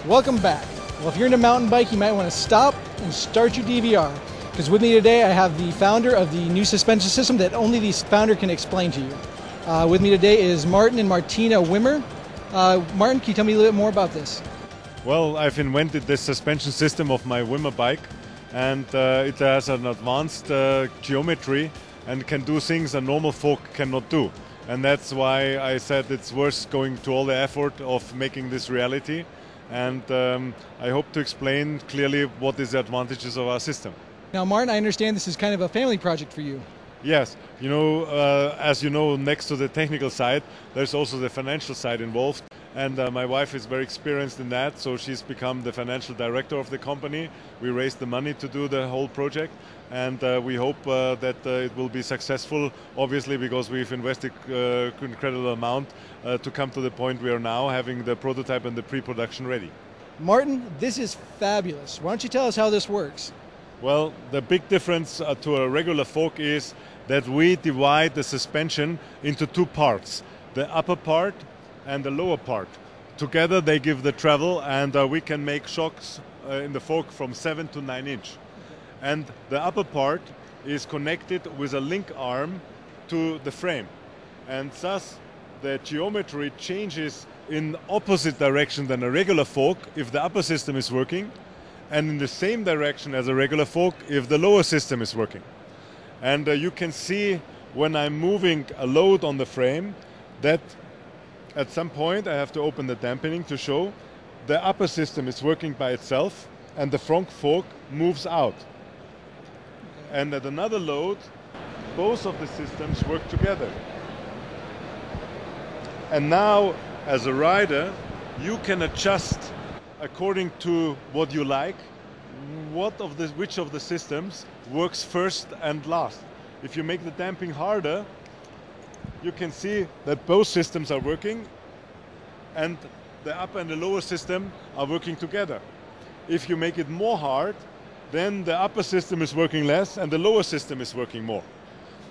Welcome back. Well, if you're into mountain bike, you might want to stop and start your DVR, because with me today I have the founder of the new suspension system that only the founder can explain to you. With me today is Martin and Martina Wimmer. Martin, can you tell me a little bit more about this? Well, I've invented this suspension system of my Wimmer bike, and it has an advanced geometry and can do things a normal folk cannot do. And that's why I said it's worth going to all the effort of making this reality. And I hope to explain clearly what is the advantages of our system. Now, Martin, I understand this is kind of a family project for you. Yes, you know, as you know, next to the technical side, there's also the financial side involved. And my wife is very experienced in that, so she's become the financial director of the company. We raised the money to do the whole project, and we hope that it will be successful, obviously, because we've invested an incredible amount to come to the point we are now, having the prototype and the pre-production ready. Martin, this is fabulous. Why don't you tell us how this works? Well, the big difference to a regular fork is that we divide the suspension into two parts, the upper part and the lower part. Together they give the travel, and we can make shocks in the fork from 7 to 9 inch. And the upper part is connected with a link arm to the frame. And thus the geometry changes in opposite direction than a regular fork if the upper system is working, and in the same direction as a regular fork if the lower system is working. And you can see when I'm moving a load on the frame that at some point I have to open the dampening to show the upper system is working by itself and the front fork moves out. And at another load, both of the systems work together. And now, as a rider, you can adjust according to what you like, which of the systems works first and last. If you make the damping harder, you can see that both systems are working and the upper and the lower system are working together. If you make it more hard, then the upper system is working less and the lower system is working more.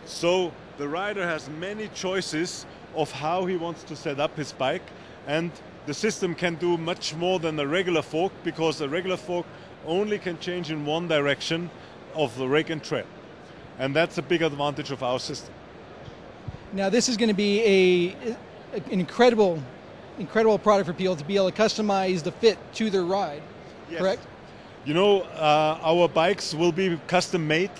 So the rider has many choices of how he wants to set up his bike, and the system can do much more than a regular fork, because a regular fork only can change in one direction of the rake and tread. And that's a big advantage of our system. Now, this is going to be an incredible product for people to be able to customize the fit to their ride, yes. Correct? You know, our bikes will be custom made,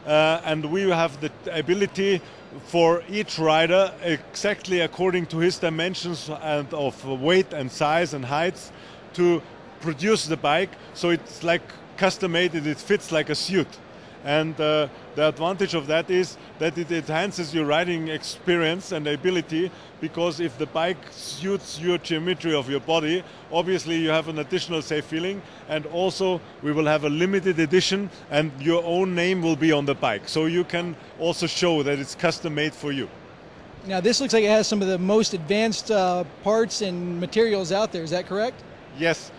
and we have the ability for each rider, exactly according to his dimensions and of weight and size and heights, to produce the bike so it's like custom made and it fits like a suit. And the advantage of that is that it enhances your riding experience and ability, because if the bike suits your geometry of your body, obviously you have an additional safe feeling, and also we will have a limited edition and your own name will be on the bike. So you can also show that it's custom made for you. Now, this looks like it has some of the most advanced parts and materials out there, is that correct? Yes.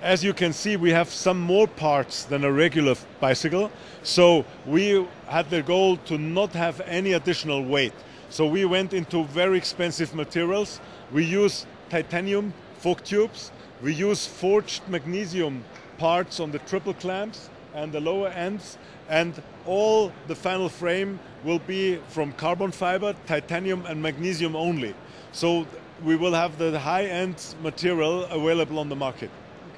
As you can see, we have some more parts than a regular bicycle. So we had the goal to not have any additional weight. So we went into very expensive materials. We use titanium fork tubes. We use forged magnesium parts on the triple clamps and the lower ends. And all the final frame will be from carbon fiber, titanium and magnesium only. So we will have the high-end material available on the market.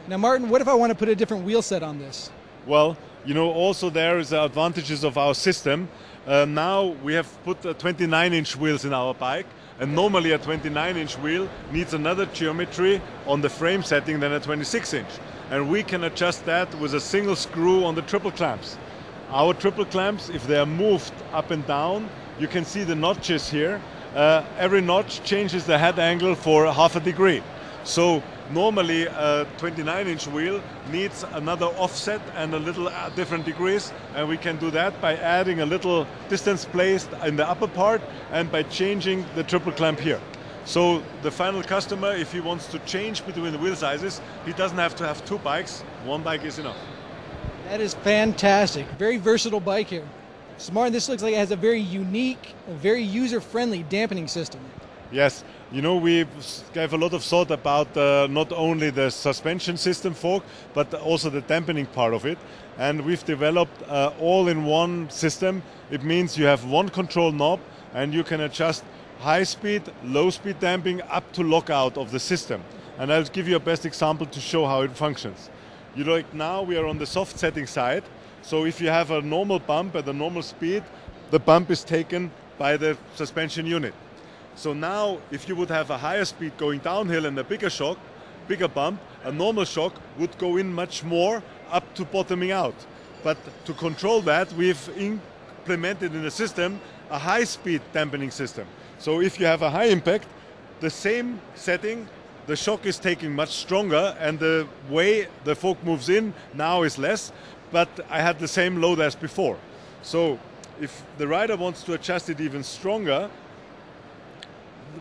Now, Martin, what if I want to put a different wheel set on this? Well, you know, also there is the advantages of our system. Now we have put 29-inch wheels in our bike, and normally a 29-inch wheel needs another geometry on the frame setting than a 26-inch. And we can adjust that with a single screw on the triple clamps. Our triple clamps, if they are moved up and down, you can see the notches here. Every notch changes the head angle for half a degree. So normally a 29-inch wheel needs another offset and a little different degrees, and we can do that by adding a little distance placed in the upper part and by changing the triple clamp here. So the final customer, if he wants to change between the wheel sizes, he doesn't have to have two bikes. One bike is enough. That is fantastic. Very versatile bike here. So Martin, this looks like it has a very unique, very user-friendly dampening system. Yes, you know, we gave a lot of thought about not only the suspension system fork, but also the dampening part of it. And we've developed all-in-one system. It means you have one control knob and you can adjust high speed, low speed damping up to lockout of the system. And I'll give you a best example to show how it functions. You know, like now we are on the soft setting side. So if you have a normal bump at a normal speed, the bump is taken by the suspension unit. So now, if you would have a higher speed going downhill and a bigger shock, bigger bump, a normal shock would go in much more up to bottoming out. But to control that, we've implemented in the system a high-speed dampening system. So if you have a high impact, the same setting, the shock is taking much stronger and the way the fork moves in now is less, but I had the same load as before. So if the rider wants to adjust it even stronger,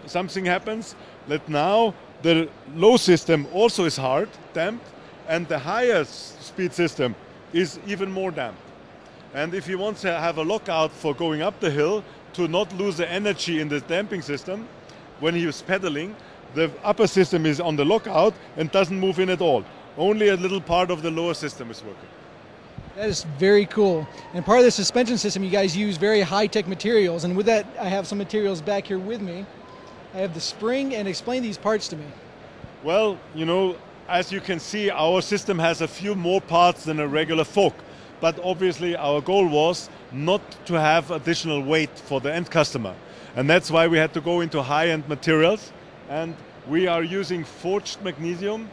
something happens that now the low system also is hard, damped, and the higher speed system is even more damped. And if you want to have a lockout for going up the hill to not lose the energy in the damping system, when he is pedaling, the upper system is on the lockout and doesn't move in at all. Only a little part of the lower system is working. That is very cool. And part of the suspension system, you guys use very high-tech materials. And with that, I have some materials back here with me. I have the spring, and explain these parts to me. Well, you know, as you can see, our system has a few more parts than a regular fork. But obviously our goal was not to have additional weight for the end customer. And that's why we had to go into high-end materials. And we are using forged magnesium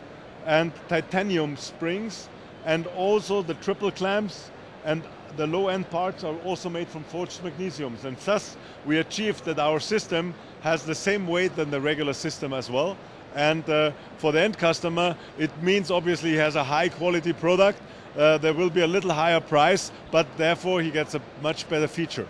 and titanium springs, and also the triple clamps and the low-end parts are also made from forged magnesiums. And thus we achieved that our system has the same weight than the regular system as well. And for the end customer, it means obviously he has a high quality product. There will be a little higher price, but therefore he gets a much better feature.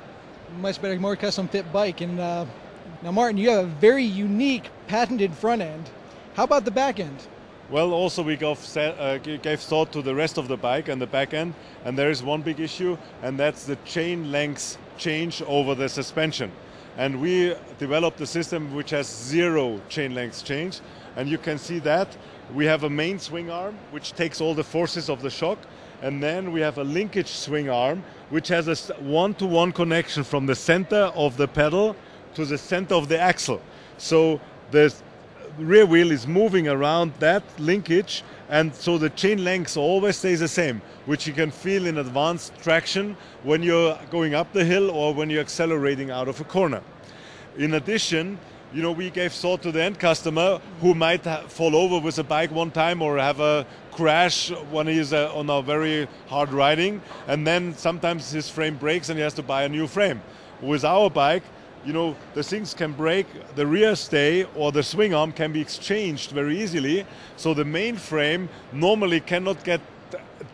Much better, more custom fit bike. And now Martin, you have a very unique patented front end. How about the back end? Well, also we gave thought to the rest of the bike and the back end, and there is one big issue, and that's the chain length change over the suspension. And we developed a system which has 0 chain length change, and you can see that. We have a main swing arm which takes all the forces of the shock, and then we have a linkage swing arm which has a one-to-one connection from the center of the pedal to the center of the axle. So the rear wheel is moving around that linkage, and so the chain length always stays the same, which you can feel in advanced traction when you're going up the hill or when you're accelerating out of a corner. In addition, you know, we gave thought to the end customer who might fall over with a bike one time or have a crash when he's on a very hard riding, and then sometimes his frame breaks and he has to buy a new frame. With our bike, you know, the things can break, the rear stay or the swing arm can be exchanged very easily, so the main frame normally cannot get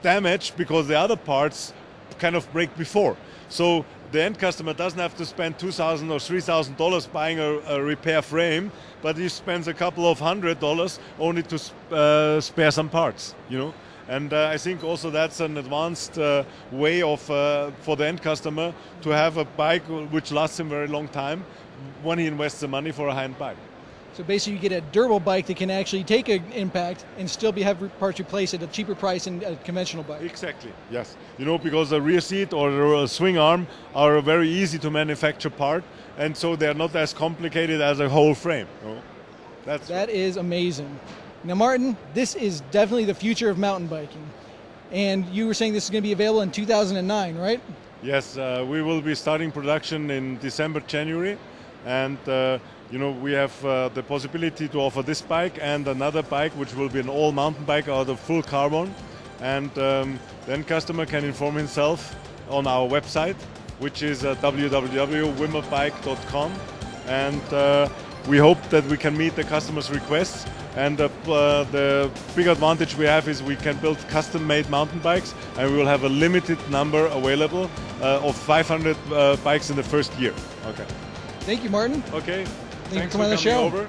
damaged because the other parts kind of break before. So the end customer doesn't have to spend $2,000 or $3,000 buying a repair frame, but he spends a couple of $100 only to spare some parts, you know. And I think also that's an advanced way of for the end customer to have a bike which lasts him a very long time when he invests the money for a high-end bike. So basically you get a durable bike that can actually take an impact and still have parts replaced at a cheaper price than a conventional bike. Exactly, yes. You know, because the rear seat or the swing arm are a very easy to manufacture part, and so they're not as complicated as a whole frame. You know? That is amazing. Now, Martin, this is definitely the future of mountain biking. And you were saying this is going to be available in 2009, right? Yes, we will be starting production in December, January. And, you know, we have the possibility to offer this bike and another bike, which will be an all mountain bike out of full carbon. And then customer can inform himself on our website, which is www.wimmerbike.com. And we hope that we can meet the customer's requests. And the big advantage we have is we can build custom-made mountain bikes, and we will have a limited number available of 500 bikes in the first year. Okay. Thank you, Martin. Okay. Thanks for coming on the show. Over.